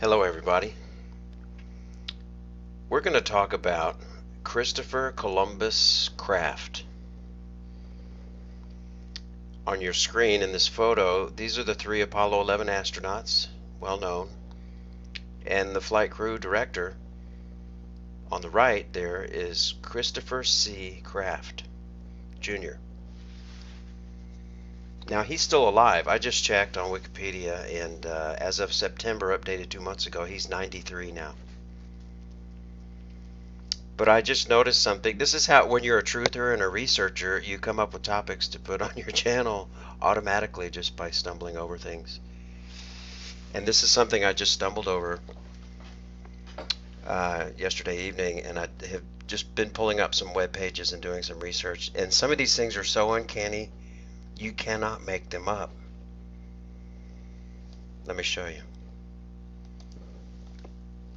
Hello everybody. We're going to talk about Christopher Columbus craft. On your screen in this photo, these are the 3 Apollo 11 astronauts, well known, and the flight crew director. On the right there is Christopher C. Craft, Jr. Now he's still alive. I just checked on Wikipedia, and as of September, updated 2 months ago, he's 93 now. But I just noticed something. This is how, when you're a truther and a researcher, you come up with topics to put on your channel automatically just by stumbling over things. And this is something I just stumbled over yesterday evening, and I have just been pulling up some web pages and doing some research. And some of these things are so uncanny, you cannot make them up. Let me show you.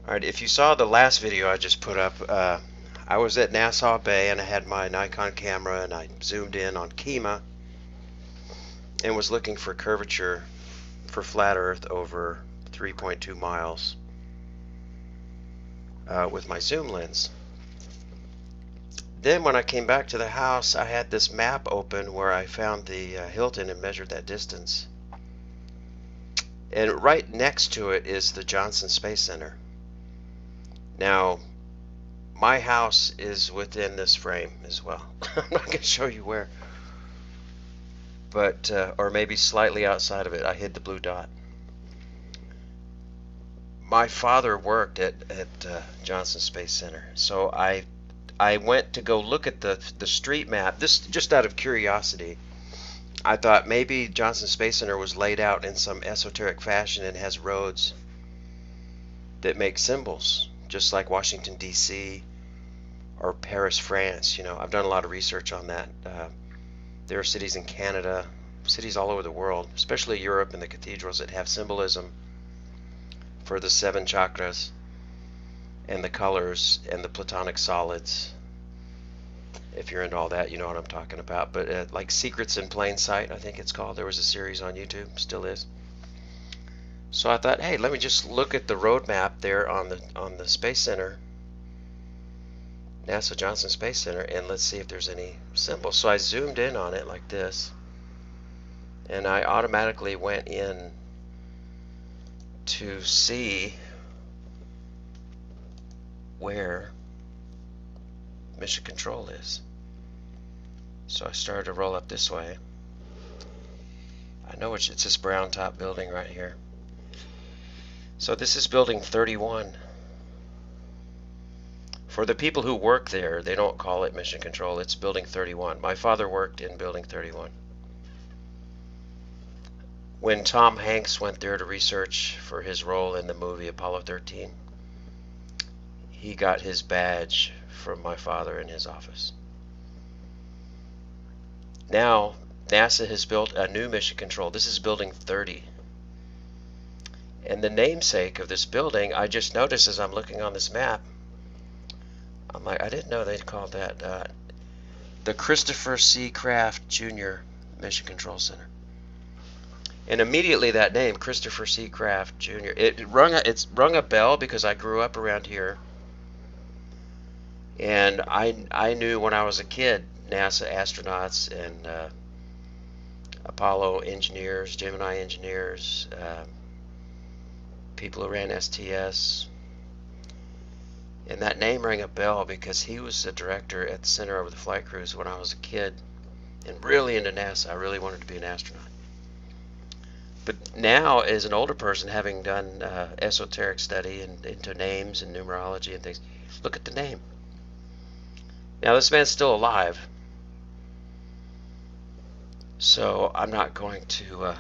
Alright, if you saw the last video I just put up, I was at Nassau Bay and I had my Nikon camera and I zoomed in on Kima and was looking for curvature for flat Earth over 3.2 miles with my zoom lens. Then when I came back to the house, I had this map open where I found the Hilton and measured that distance. And right next to it is the Johnson Space Center. Now, my house is within this frame as well. I'm not going to show you where, but or maybe slightly outside of it. I hid the blue dot. My father worked at Johnson Space Center, so I went to go look at the street map. This just out of curiosity. I thought maybe Johnson Space Center was laid out in some esoteric fashion and has roads that make symbols, just like Washington, D.C. or Paris, France. You know, I've done a lot of research on that. There are cities in Canada, cities all over the world, especially Europe, and the cathedrals that have symbolism for the 7 chakras and the colors and the platonic solids. If you're into all that, you know what I'm talking about. But like Secrets in Plain Sight, I think it's called. There was a series on YouTube, still is. So I thought, hey, let me just look at the road map there on the Space Center, NASA Johnson Space Center, and let's see if there's any symbols. So I zoomed in on it like this, and I automatically went in to see where Mission Control is. So I started to roll up this way. I know it's this brown top building right here. So this is building 31. For the people who work there, they don't call it Mission Control, it's building 31. My father worked in building 31. When Tom Hanks went there to research for his role in the movie Apollo 13, he got his badge from my father in his office. Now, NASA has built a new Mission Control. This is building 30. And the namesake of this building, I just noticed as I'm looking on this map, I'm like, I didn't know they'd called that the Christopher C. Craft Jr. Mission Control Center. And immediately that name, Christopher C. Craft Jr., it's rung a bell because I grew up around here. And I knew when I was a kid, NASA astronauts and Apollo engineers, Gemini engineers, people who ran STS. And that name rang a bell because he was the director at the Center of the Flight Crews when I was a kid and really into NASA. I really wanted to be an astronaut. But now, as an older person, having done esoteric study and into names and numerology and things, look at the name. Now, this man's still alive, so I'm not going to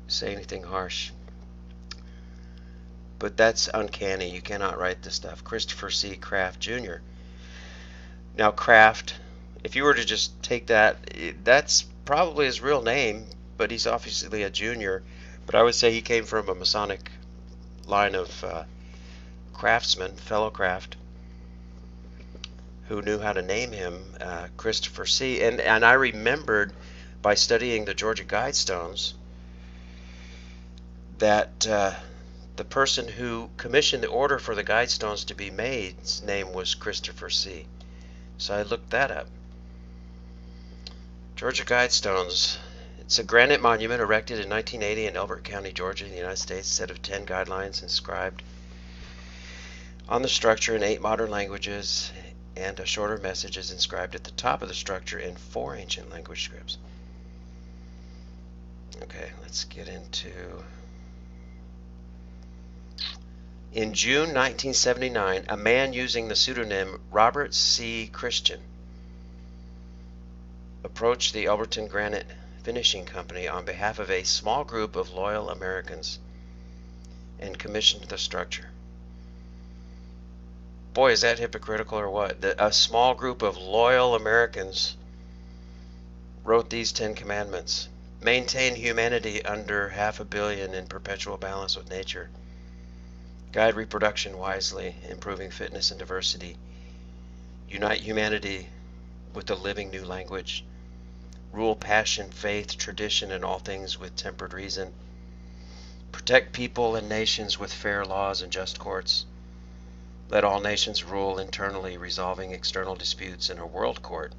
say anything harsh. But that's uncanny. You cannot write this stuff. Christopher C. Craft Jr. Now, Craft, if you were to just take that, that's probably his real name, but he's obviously a junior. But I would say he came from a Masonic line of craftsmen, fellow craft, who knew how to name him Christopher C. And I remembered by studying the Georgia Guidestones that The person who commissioned the order for the Guidestones to be made, his name was Christopher C. So I looked that up. Georgia Guidestones. It's a granite monument erected in 1980 in Elbert County, Georgia, in the United States. A set of 10 guidelines inscribed on the structure in 8 modern languages, and a shorter message is inscribed at the top of the structure in 4 ancient language scripts. Okay, let's get into... In June 1979, a man using the pseudonym Robert C. Christian approached the Elberton Granite Finishing Company on behalf of a small group of loyal Americans and commissioned the structure. Boy, is that hypocritical or what? A small group of loyal Americans wrote these 10 commandments. Maintain humanity under 500 million in perpetual balance with nature. Guide reproduction wisely, improving fitness and diversity. Unite humanity with a living new language. Rule passion, faith, tradition, and all things with tempered reason. Protect people and nations with fair laws and just courts. Let all nations rule internally, resolving external disputes in a world court.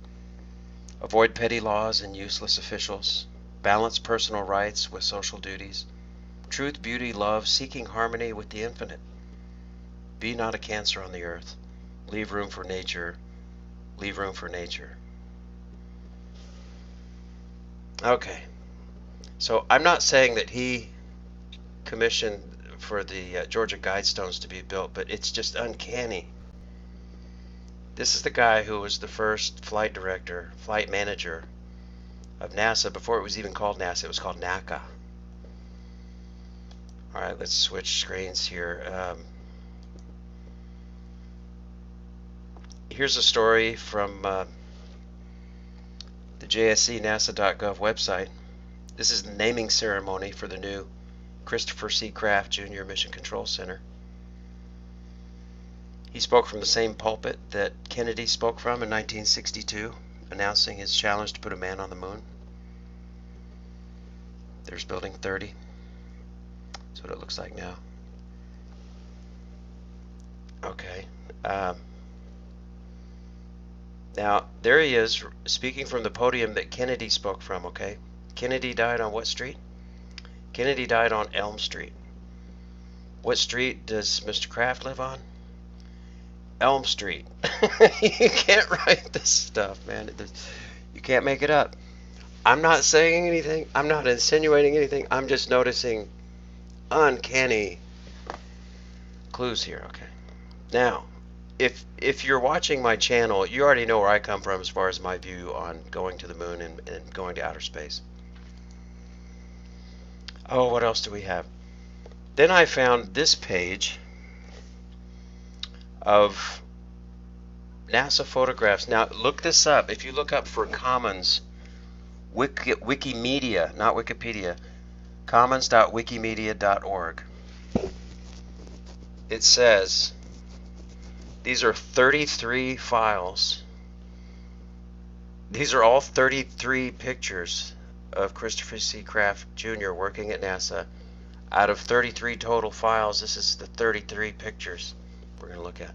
Avoid petty laws and useless officials. Balance personal rights with social duties. Truth, beauty, love, seeking harmony with the infinite. Be not a cancer on the earth. Leave room for nature. Leave room for nature. Okay. So I'm not saying that he commissioned for the Georgia Guidestones to be built, but it's just uncanny. This is the guy who was the first flight director, flight manager of NASA before it was even called NASA. It was called NACA. All right, let's switch screens here. Here's a story from the JSC NASA.gov website. This is the naming ceremony for the new Christopher C. Kraft Jr. Mission Control Center. He spoke from the same pulpit that Kennedy spoke from in 1962, announcing his challenge to put a man on the moon. There's Building 30. That's what it looks like now. Okay. Now, there he is, speaking from the podium that Kennedy spoke from, okay? Kennedy died on what street? Kennedy died on Elm Street. What street does Mr. Kraft live on? Elm Street. You can't write this stuff, man. You can't make it up. I'm not saying anything. I'm not insinuating anything. I'm just noticing uncanny clues here, okay? Now, if you're watching my channel, you already know where I come from as far as my view on going to the moon and going to outer space. Oh, what else do we have? Then I found this page of NASA photographs. Now, look this up. If you look up for Commons, Wikimedia, not Wikipedia, commons.wikimedia.org. It says these are 33 files. These are all 33 pictures of Christopher C. Kraft Jr. working at NASA. Out of 33 total files, this is the 33 pictures we're going to look at.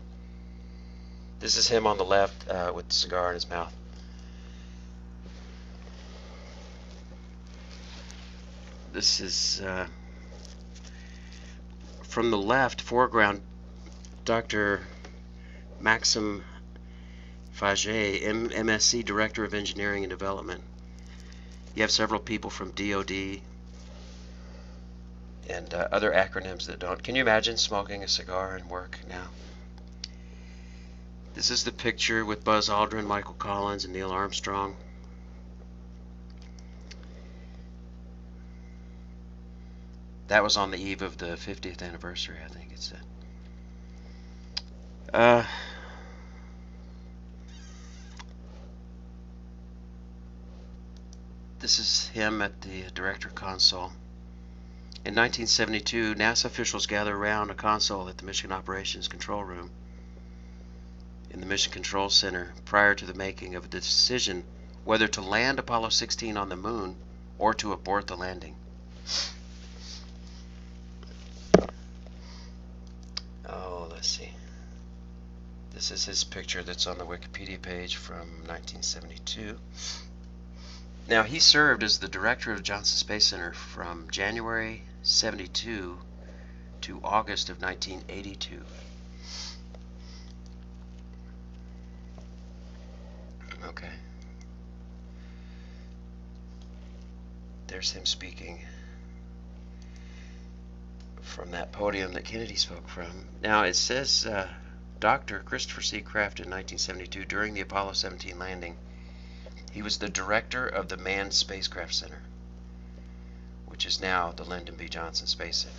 This is him on the left with the cigar in his mouth. This is from the left foreground, Dr. Maxim Fage, MSc Director of Engineering and Development. You have several people from DOD and other acronyms that don't. Can you imagine smoking a cigar and work now? This is the picture with Buzz Aldrin, Michael Collins, and Neil Armstrong. That was on the eve of the 50th anniversary, I think it said. This is him at the director console. In 1972, NASA officials gathered around a console at the Mission Operations Control Room in the Mission Control Center prior to the making of a decision whether to land Apollo 16 on the moon or to abort the landing. This is his picture that's on the Wikipedia page from 1972. Now, he served as the director of Johnson Space Center from January 72 to August of 1982. Okay. There's him speaking from that podium that Kennedy spoke from. Now, it says Dr. Christopher C. Kraft in 1972 during the Apollo 17 landing. He was the director of the Manned Spacecraft Center, which is now the Lyndon B. Johnson Space Center.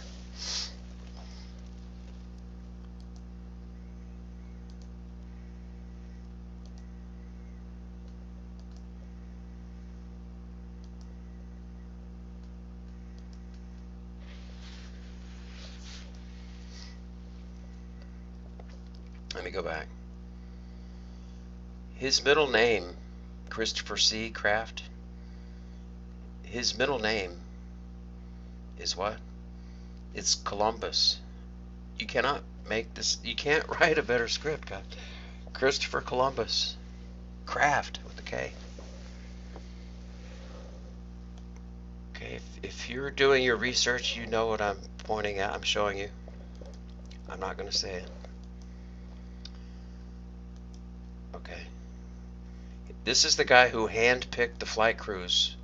Let me go back. His middle name, Christopher C. Kraft, his middle name is what? It's Columbus. You cannot make this, you can't write a better script, God. Christopher Columbus Kraft with a K. Okay, if you're doing your research, you know what I'm pointing at, I'm showing you. I'm not going to say it. Okay. This is the guy who handpicked the flight crews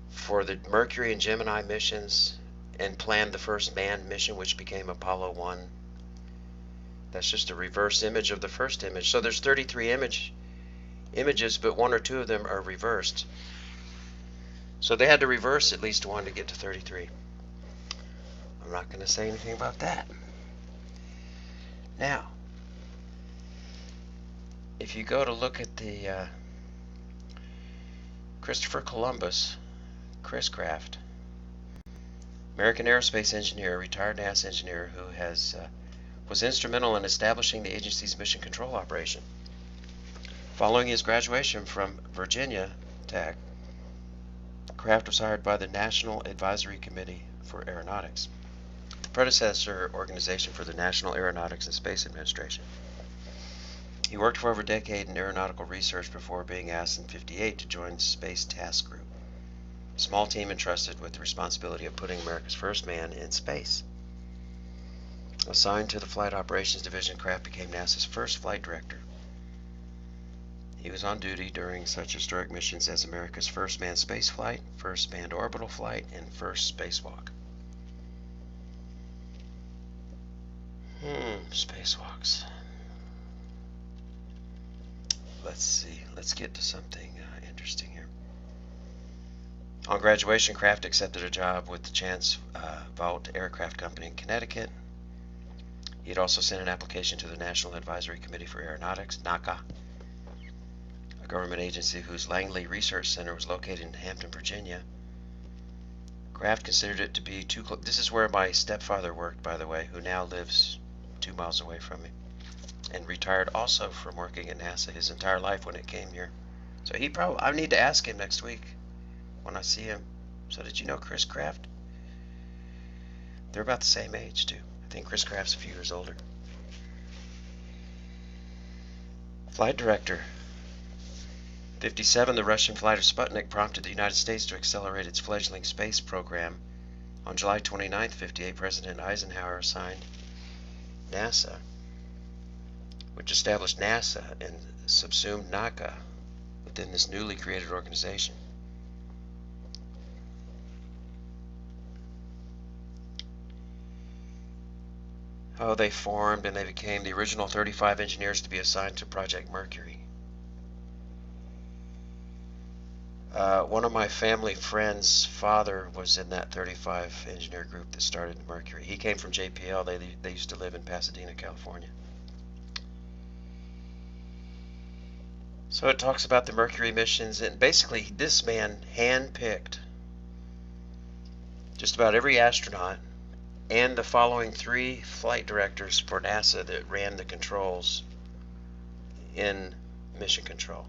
for the Mercury and Gemini missions and planned the first manned mission, which became Apollo 1. That's just a reverse image of the first image. So there's 33 images, but one or two of them are reversed. So they had to reverse at least one to get to 33. I'm not going to say anything about that. Now, if you go to look at the Christopher Columbus, Chris Kraft, American aerospace engineer, retired NASA engineer who was instrumental in establishing the agency's mission control operation. Following his graduation from Virginia Tech, Kraft was hired by the National Advisory Committee for Aeronautics, the predecessor organization for the National Aeronautics and Space Administration. He worked for over a decade in aeronautical research before being asked in '58 to join the Space Task Group, a small team entrusted with the responsibility of putting America's first man in space. Assigned to the Flight Operations Division, Kraft became NASA's first flight director. He was on duty during such historic missions as America's first manned space flight, first manned orbital flight, and first spacewalk. Spacewalks. Let's see. Let's get to something interesting here. On graduation, Kraft accepted a job with the Chance Vought Aircraft Company in Connecticut. He had also sent an application to the National Advisory Committee for Aeronautics, NACA, a government agency whose Langley Research Center was located in Hampton, Virginia. Kraft considered it to be too close. This is where my stepfather worked, by the way, who now lives 2 miles away from me, and retired also from working at NASA his entire life when it came here. So I need to ask him next week when I see him. So did you know Chris Kraft? They're about the same age too. I think Chris Kraft's a few years older. Flight director. 57, the Russian flight of Sputnik prompted the United States to accelerate its fledgling space program. On July 29, '58, President Eisenhower signed NASA, which established NASA and subsumed NACA within this newly created organization. Oh, they formed and they became the original 35 engineers to be assigned to Project Mercury. One of my family friends' father was in that 35 engineer group that started Mercury. He came from JPL. They used to live in Pasadena, California. So it talks about the Mercury missions, and basically this man handpicked just about every astronaut and the following 3 flight directors for NASA that ran the controls in mission control.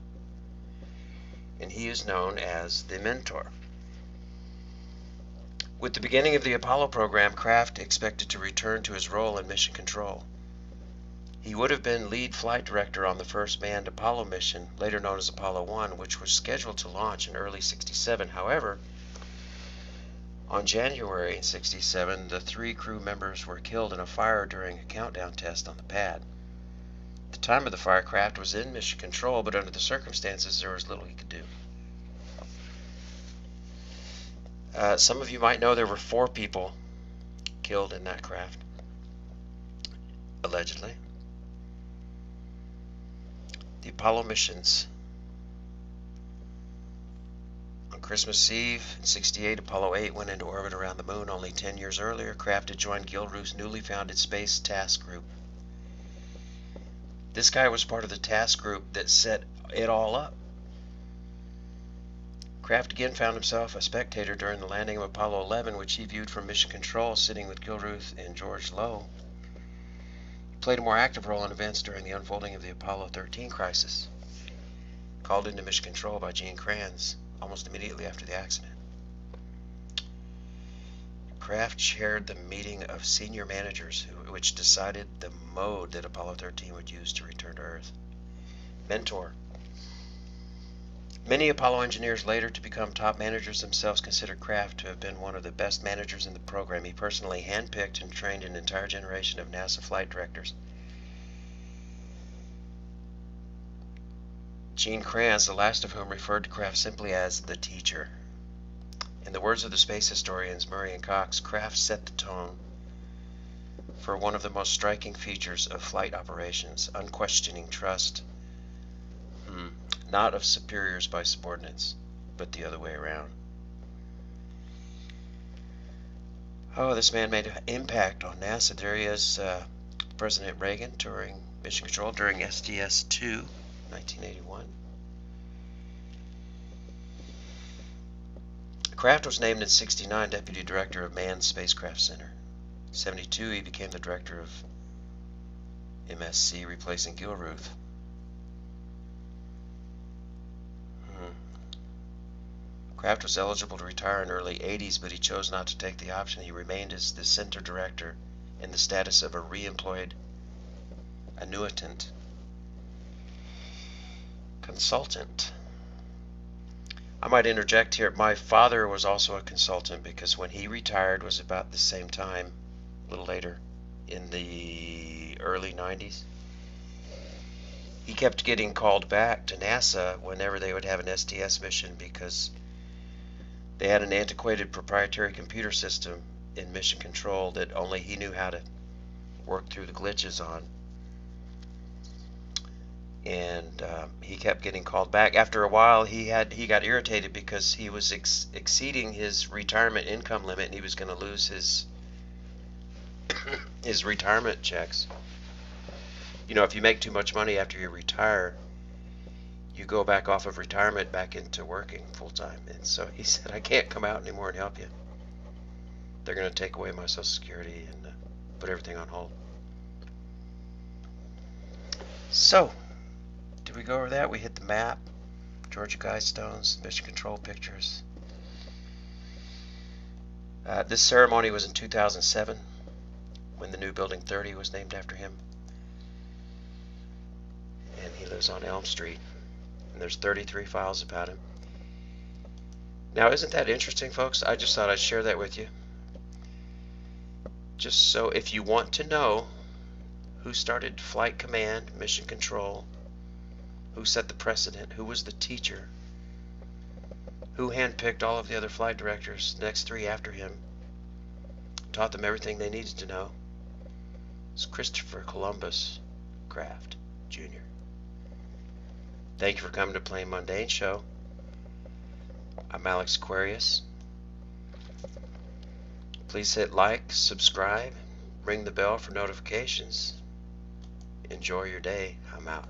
And he is known as the mentor. With the beginning of the Apollo program, Kraft expected to return to his role in mission control. He would have been lead flight director on the first manned Apollo mission, later known as Apollo 1, which was scheduled to launch in early '67. However, on January '67, the 3 crew members were killed in a fire during a countdown test on the pad. At the time of the fire, Kraft was in mission control, but under the circumstances, there was little he could do. Some of you might know there were 4 people killed in that craft, allegedly. The Apollo missions. On Christmas Eve in '68, Apollo 8 went into orbit around the moon. Only 10 years earlier, Kraft had joined Gilruth's newly founded Space Task Group. This guy was part of the task group that set it all up. Kraft again found himself a spectator during the landing of Apollo 11, which he viewed from mission control, sitting with Gilruth and George Low. He played a more active role in events during the unfolding of the Apollo 13 crisis, called into mission control by Gene Kranz almost immediately after the accident. Kraft chaired the meeting of senior managers which decided the mode that Apollo 13 would use to return to Earth. Mentor. Many Apollo engineers later to become top managers themselves considered Kraft to have been one of the best managers in the program. He personally handpicked and trained an entire generation of NASA flight directors. Gene Kranz, the last of whom, referred to Kraft simply as the teacher. In the words of the space historians Murray and Cox, Kraft set the tone for one of the most striking features of flight operations: unquestioning trust, not of superiors by subordinates, but the other way around. Oh, this man made an impact on NASA. There he is, President Reagan touring mission control during STS-2, 1981. Kraft was named in '69 Deputy Director of Manned Spacecraft Center. In '72, he became the Director of MSC, replacing Gilruth. Kraft was eligible to retire in early '80s, but he chose not to take the option. He remained as the center director in the status of a re-employed annuitant consultant. I might interject here. My father was also a consultant, because when he retired was about the same time, a little later, in the early '90s. He kept getting called back to NASA whenever they would have an STS mission, because they had an antiquated proprietary computer system in mission control that only he knew how to work through the glitches on. And he kept getting called back. After a while, he got irritated because he was exceeding his retirement income limit, and he was going to lose his his retirement checks. You know, if you make too much money after you retire, you go back off of retirement back into working full time. And so he said, I can't come out anymore and help you. They're going to take away my Social Security and put everything on hold. So, did we go over that? We hit the map, Georgia Guidestones, mission control pictures. This ceremony was in 2007, when the new Building 30 was named after him. And he lives on Elm Street. And there's 33 files about him. Now, isn't that interesting, folks? I just thought I'd share that with you. Just so if you want to know who started Flight Command, Mission Control, who set the precedent, who was the teacher, who handpicked all of the other flight directors, the next 3 after him, taught them everything they needed to know, it's Christopher Columbus Kraft, Jr. Thank you for coming to Plain Mundane Show. I'm Alex Aquarius. Please hit like, subscribe, ring the bell for notifications. Enjoy your day. I'm out.